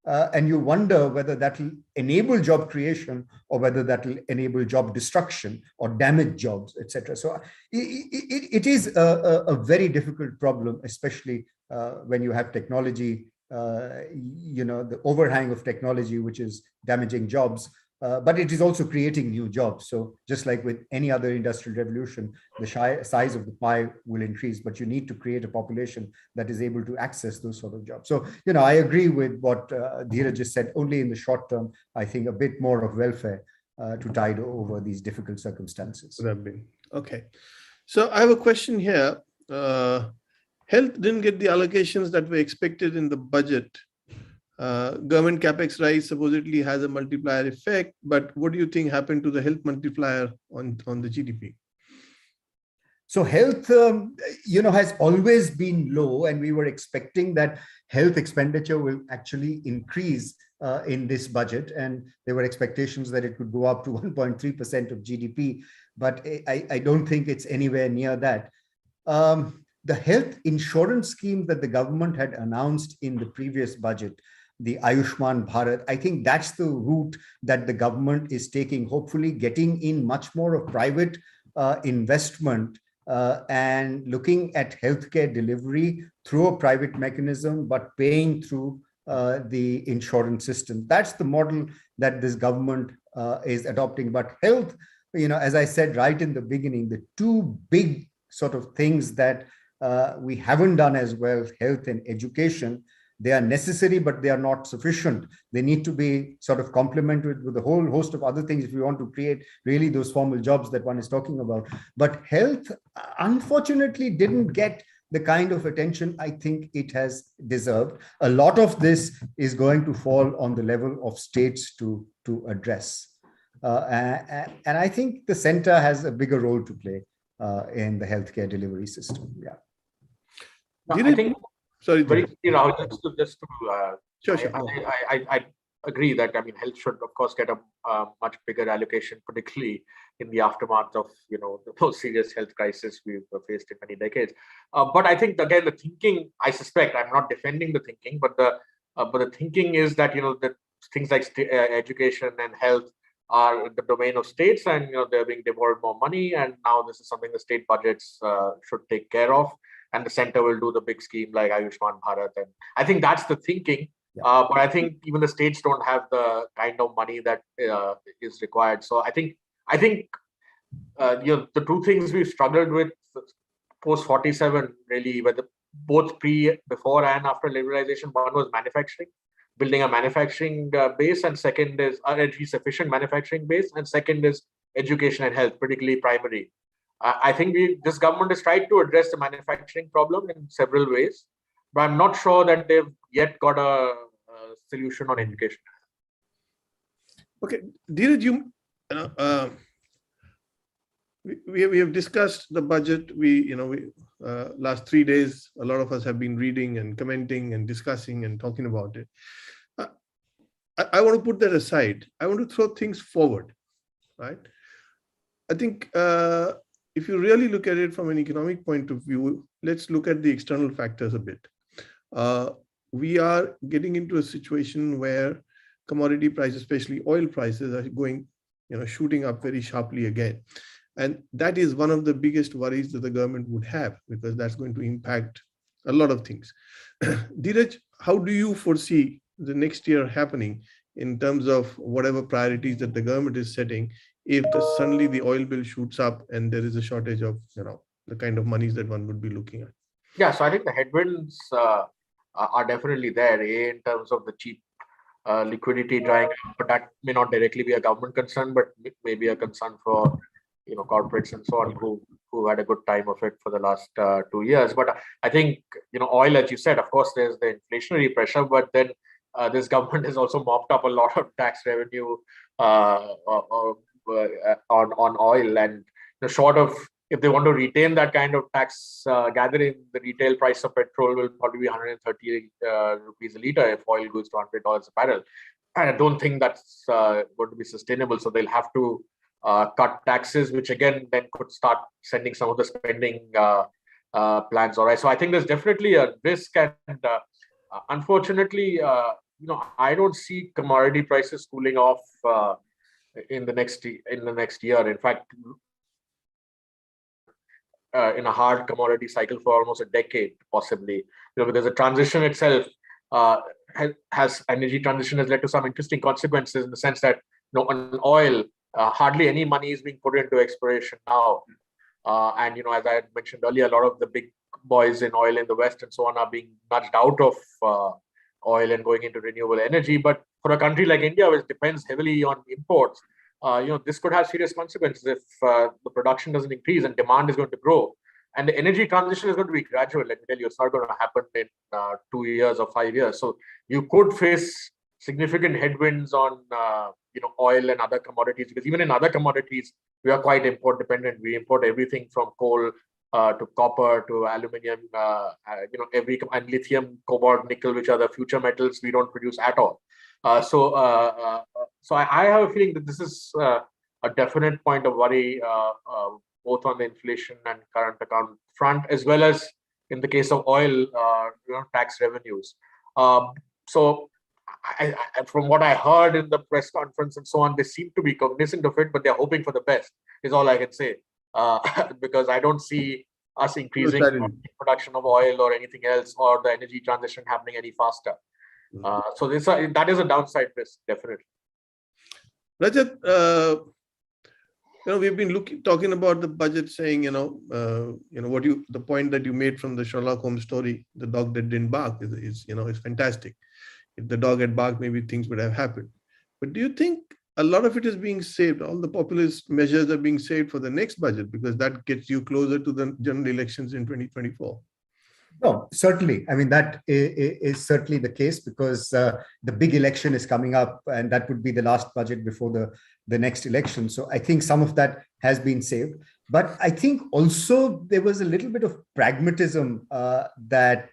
and you wonder whether that will enable job creation or whether that will enable job destruction or damage jobs, etc. So it is a very difficult problem, especially when you have technology, the overhang of technology, which is damaging jobs. But it is also creating new jobs. So just like with any other industrial revolution, the size of the pie will increase, but you need to create a population that is able to access those sort of jobs. So, I agree with what Dhiraj just said. Only in the short term, I think a bit more of welfare to tide over these difficult circumstances. Okay. So I have a question here. Health didn't get the allocations that were expected in the budget. Government capex rise supposedly has a multiplier effect, but what do you think happened to the health multiplier on the GDP? So health, has always been low, and we were expecting that health expenditure will actually increase in this budget, and there were expectations that it could go up to 1.3% of GDP, but I don't think it's anywhere near that. The health insurance scheme that the government had announced in the previous budget, the Ayushman Bharat, I think that's the route that the government is taking, hopefully getting in much more of private investment and looking at healthcare delivery through a private mechanism, but paying through the insurance system. That's the model that this government is adopting. But health, as I said right in the beginning, the two big sort of things that we haven't done as well, health and education. They are necessary, but they are not sufficient. They need to be sort of complemented with a whole host of other things if you want to create really those formal jobs that one is talking about. But health, unfortunately, didn't get the kind of attention I think it has deserved. A lot of this is going to fall on the level of states to address. And I think the center has a bigger role to play in the healthcare delivery system. Yeah. I think sorry, very quickly, Rahul, sure. I agree that, I mean, health should of course get a much bigger allocation, particularly in the aftermath of, you know, the most serious health crisis we've faced in many decades. But I think again, the thinking, I suspect, I'm not defending the thinking, but the thinking is that, you know, that things like education and health are the domain of states, and, you know, they're being devolved more money, and now this is something the state budgets should take care of, and the center will do the big scheme like Ayushman Bharat. And I think that's the thinking. Yeah. But I think even the states don't have the kind of money that is required. So I think you know, the two things we've struggled with post 47 really were both before and after liberalization. One was manufacturing, building a manufacturing base, and second is at least sufficient manufacturing base, and second is education and health, particularly primary. I think this government has tried to address the manufacturing problem in several ways, but I'm not sure that they've yet got a solution on education. Okay, Dhiraj, we have discussed the budget. We last 3 days, a lot of us have been reading and commenting and discussing and talking about it. I want to put that aside. I want to throw things forward, right? I think if you really look at it from an economic point of view, let's look at the external factors a bit. We are getting into a situation where commodity prices, especially oil prices, are going, shooting up very sharply again. And that is one of the biggest worries that the government would have, because that's going to impact a lot of things. Dhiraj, how do you foresee the next year happening in terms of whatever priorities that the government is setting, if suddenly the oil bill shoots up and there is a shortage of, the kind of monies that one would be looking at? Yeah, so I think the headwinds are definitely there, in terms of the cheap liquidity drying up, but that may not directly be a government concern, but maybe a concern for corporates and so on who had a good time of it for the last 2 years. But I think oil, as you said, of course there's the inflationary pressure, but then this government has also mopped up a lot of tax revenue on oil, and short of, if they want to retain that kind of tax gathering, the retail price of petrol will probably be 130 rupees a litre if oil goes to $100 a barrel. And I don't think that's going to be sustainable. So they'll have to cut taxes, which again then could start sending some of the spending plans. All right. So I think there's definitely a risk, and unfortunately, I don't see commodity prices cooling off in the next year. In fact, in a hard commodity cycle for almost a decade, possibly, because the transition itself energy transition has led to some interesting consequences, in the sense that on oil, hardly any money is being put into exploration now, and as I had mentioned earlier, a lot of the big boys in oil in the West and so on are being nudged out of oil and going into renewable energy. But for a country like India, which depends heavily on imports, this could have serious consequences if the production doesn't increase and demand is going to grow. And the energy transition is going to be gradual. Let me tell you, it's not going to happen in 2 years or 5 years. So you could face significant headwinds on oil and other commodities, because even in other commodities, we are quite import dependent. We import everything from coal to copper to aluminium, and lithium, cobalt, nickel, which are the future metals we don't produce at all. So I have a feeling that this is a definite point of worry, both on the inflation and current account front, as well as in the case of oil, tax revenues. So I, from what I heard in the press conference and so on, they seem to be cognizant of it, but they're hoping for the best, is all I can say. Because I don't see us increasing production of oil or anything else, or the energy transition happening any faster. So that is a downside risk, definitely. Rajat, we've been talking about the budget, saying, the point that you made from the Sherlock Holmes story, the dog that didn't bark, is fantastic. If the dog had barked, maybe things would have happened. But do you think a lot of it is being saved? All the populist measures are being saved for the next budget, because that gets you closer to the general elections in 2024. No, certainly. I mean, that is certainly the case, because the big election is coming up, and that would be the last budget before the next election. So I think some of that has been saved. But I think also there was a little bit of pragmatism that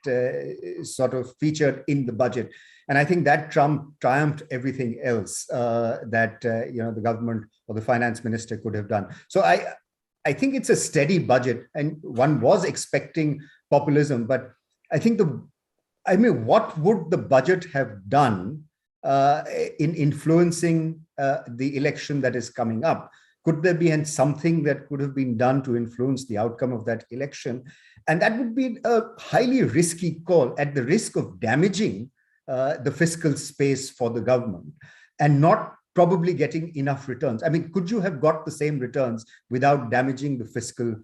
sort of featured in the budget. And I think that triumphed everything else that the government or the finance minister could have done. So I think it's a steady budget, and one was expecting populism, but I think what would the budget have done in influencing the election that is coming up? Could there be something that could have been done to influence the outcome of that election? And that would be a highly risky call, at the risk of damaging the fiscal space for the government and not probably getting enough returns. I mean, could you have got the same returns without damaging the fiscal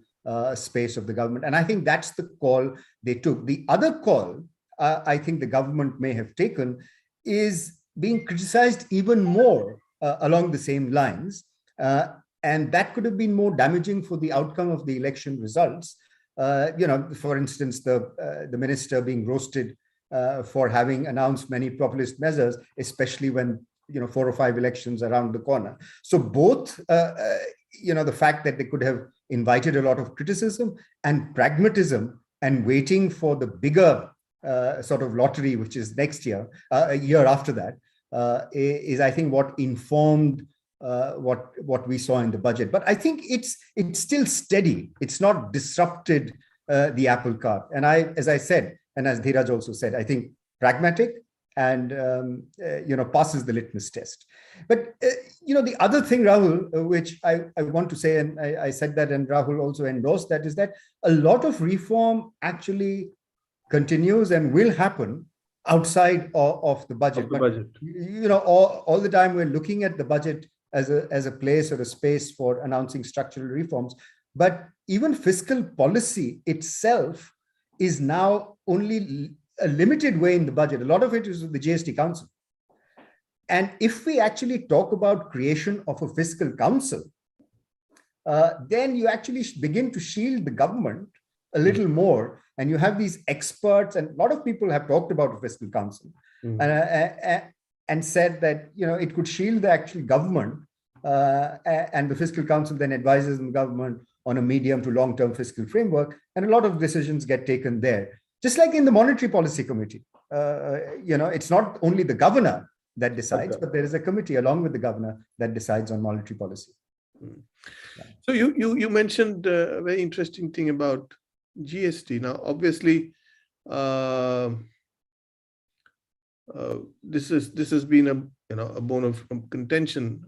space of the government? And I think that's the call they took. The other call I think the government may have taken is being criticized even more along the same lines. And that could have been more damaging for the outcome of the election results. For instance, the minister being roasted for having announced many populist measures, especially when 4 or 5 elections around the corner. So both, the fact that they could have invited a lot of criticism and pragmatism and waiting for the bigger sort of lottery, which is next year, a year after that, is I think what informed what we saw in the budget. But I think it's still steady. It's not disrupted the apple cart. And as I said, and as Dhiraj also said, I think pragmatic and passes the litmus test. But the other thing, Rahul, which I want to say, and I said that, and Rahul also endorsed that, is that a lot of reform actually continues and will happen outside of the budget. All the time we're looking at the budget as a place or a space for announcing structural reforms. But even fiscal policy itself is now only a limited way in the budget. A lot of it is with the GST Council. And if we actually talk about creation of a fiscal council, then you actually begin to shield the government a little more. And you have these experts, and a lot of people have talked about a fiscal council and said that, it could shield the actual government, and the fiscal council then advises the government on a medium to long-term fiscal framework. And a lot of decisions get taken there. Just like in the Monetary Policy Committee, it's not only the governor that decides, but there is a committee along with the governor that decides on monetary policy. Yeah. So you mentioned a very interesting thing about GST. Now, obviously, this has been a bone of contention.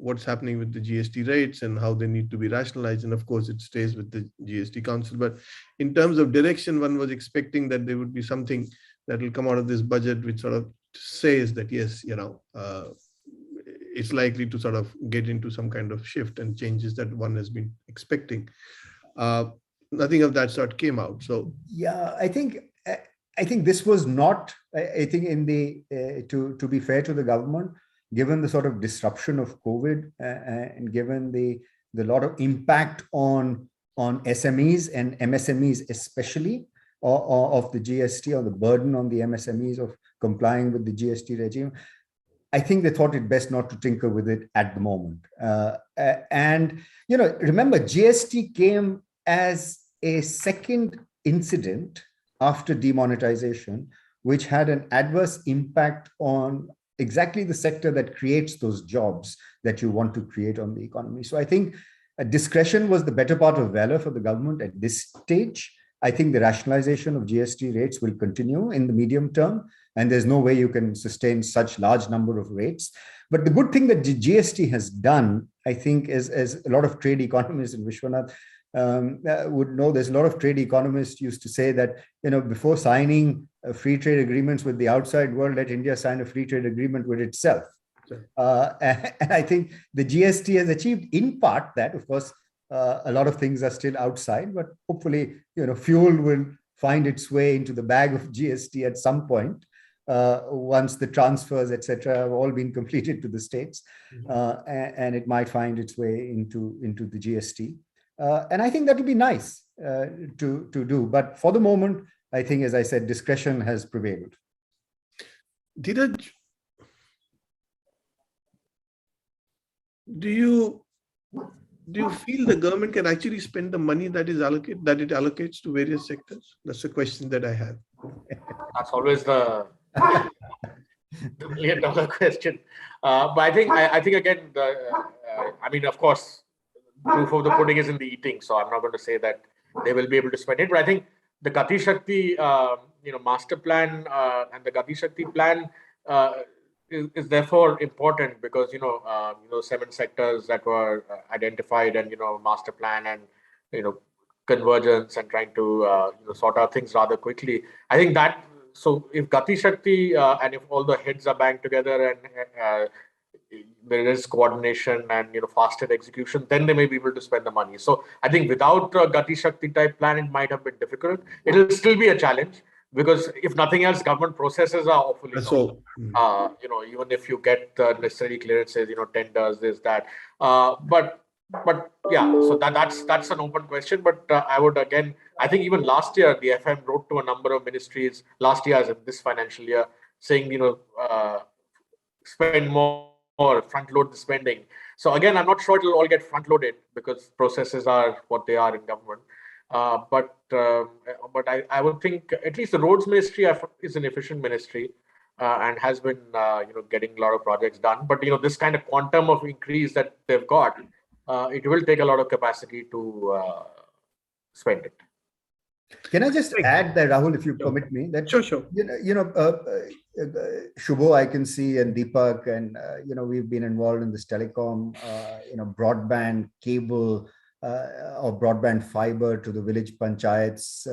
What's happening with the GST rates and how they need to be rationalized, and of course, it stays with the GST Council. But in terms of direction, one was expecting that there would be something that will come out of this budget which sort of says that yes, it's likely to sort of get into some kind of shift and changes that one has been expecting. Nothing of that sort came out. So yeah, I think this was not. I think in the to be fair to the government, given the sort of disruption of COVID and given the lot of impact on SMEs and MSMEs, especially of the GST, or the burden on the MSMEs of complying with the GST regime, I think they thought it best not to tinker with it at the moment. And remember, GST came as a second incident after demonetization, which had an adverse impact on exactly the sector that creates those jobs that you want to create on the economy. So I think discretion was the better part of valor for the government at this stage. I think the rationalization of GST rates will continue in the medium term, and there's no way you can sustain such large number of rates. But the good thing that GST has done, I think, is, as a lot of trade economists, and Vishwanath would know, there's a lot of trade economists used to say that, before signing free trade agreements with the outside world, let India sign a free trade agreement with itself. And I think the GST has achieved in part that. Of course, a lot of things are still outside, but hopefully, fuel will find its way into the bag of GST at some point once the transfers, etc., have all been completed to the states, and it might find its way into the GST. And I think that will be nice to do. But for the moment, I think, as I said, discretion has prevailed. Dhiraj, do you feel the government can actually spend the money that it allocates to various sectors? That's a question that I have. That's always the million-dollar question. But I think again, I mean, of course, proof of the pudding is in the eating. So I'm not going to say that they will be able to spend it. But I think the Gati Shakti, master plan and the Gati Shakti plan is therefore important because 7 sectors that were identified and master plan and convergence and trying to sort out things rather quickly. I think that. So if Gati Shakti and if all the heads are banged together and there is coordination and faster execution, then they may be able to spend the money. So I think without a Gati Shakti type plan, it might have been difficult. It will still be a challenge because if nothing else, government processes are awfully long. Even if you get necessary clearances, tenders, this, that. But yeah, so that's an open question. But I think even last year, the FM wrote to a number of ministries last year, as in this financial year, saying, spend more, front load the spending. So again, I'm not sure it will all get front loaded because processes are what they are in government. But I would think at least the roads ministry is an efficient ministry and has been, getting a lot of projects done. But, this kind of quantum of increase that they've got, it will take a lot of capacity to spend it. Can I just add that, Rahul, if you permit me? That Sure. Shubho, I can see, and Deepak, and we've been involved in this telecom, broadband cable or broadband fiber to the village panchayats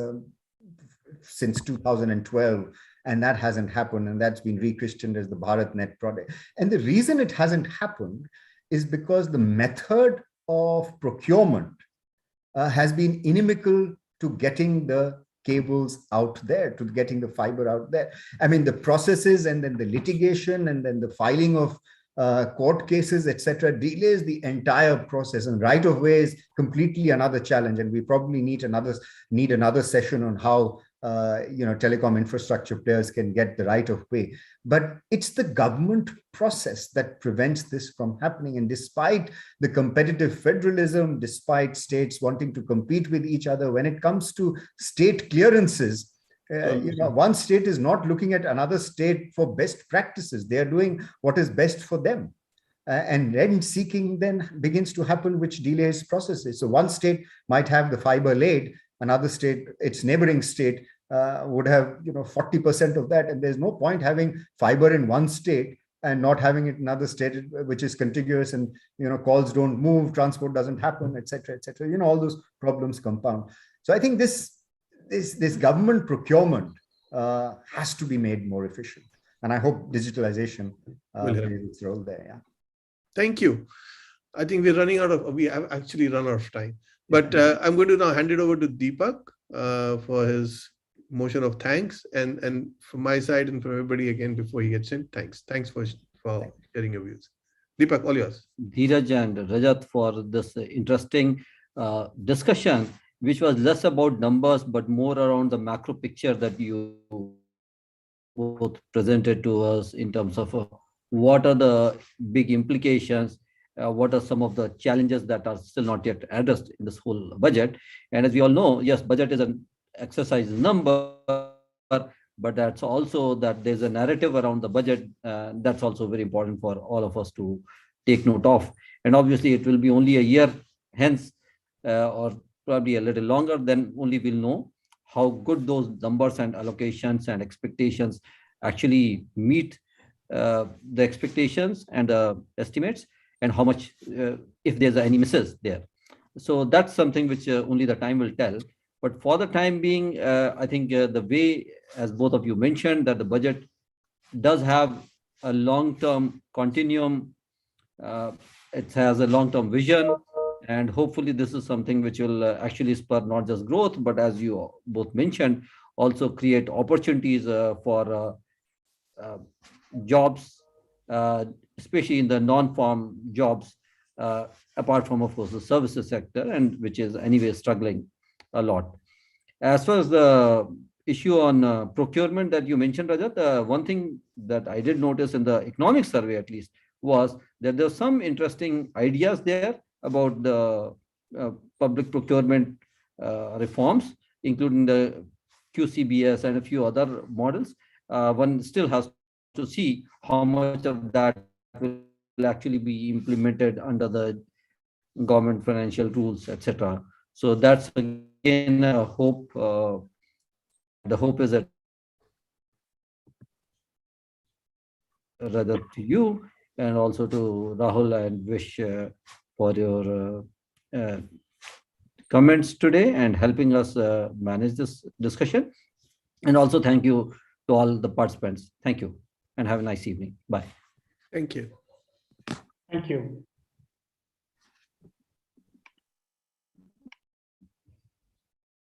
since 2012, and that hasn't happened, and that's been rechristened as the BharatNet project. And the reason it hasn't happened is because the method of procurement has been inimical to getting the cables out there, to getting the fiber out there. I mean, the processes and then the litigation and then the filing of court cases, etc., delays the entire process. And right of way is completely another challenge. And we probably need another session on how telecom infrastructure players can get the right of way. But it's the government process that prevents this from happening. And despite the competitive federalism, despite states wanting to compete with each other, when it comes to state clearances, one state is not looking at another state for best practices. They are doing what is best for them. And then seeking then begins to happen, which delays processes. So one state might have the fiber laid, another state, its neighboring state, would have 40% of that, and there's no point having fiber in one state and not having it in another state which is contiguous, and calls don't move, transport doesn't happen, etc., etc. All those problems compound. So I think this government procurement has to be made more efficient, and I hope digitalization plays its role there. Yeah. Thank you. I think we have actually run out of time, but I'm going to now hand it over to Deepak for his motion of thanks, and from my side and from everybody again before he gets in, thanks for sharing your views. Deepak, all yours. Dhiraj and Rajat for this interesting discussion, which was less about numbers but more around the macro picture that you both presented to us in terms of what are the big implications, what are some of the challenges that are still not yet addressed in this whole budget. And as we all know, yes, budget is an exercise number, but that's also that there's a narrative around the budget that's also very important for all of us to take note of. And obviously it will be only a year hence or probably a little longer, then only we'll know how good those numbers and allocations and expectations actually meet the expectations and the estimates, and how much if there's any misses there. So that's something which only the time will tell. But for the time being, I think the way, as both of you mentioned, that the budget does have a long-term continuum. It has a long-term vision, and hopefully this is something which will actually spur not just growth, but as you both mentioned, also create opportunities for jobs, especially in the non-farm jobs, apart from, of course, the services sector, and which is anyway struggling a lot. As far as the issue on procurement that you mentioned, Rajat, one thing that I did notice in the economic survey, at least, was that there are some interesting ideas there about the public procurement reforms, including the QCBS and a few other models. One still has to see how much of that will actually be implemented under the government financial rules, etc. So that's again a hope. The hope is that rather to you and also to Rahul and Vish for your comments today and helping us manage this discussion. And also thank you to all the participants. Thank you and have a nice evening. Bye. Thank you. Thank you.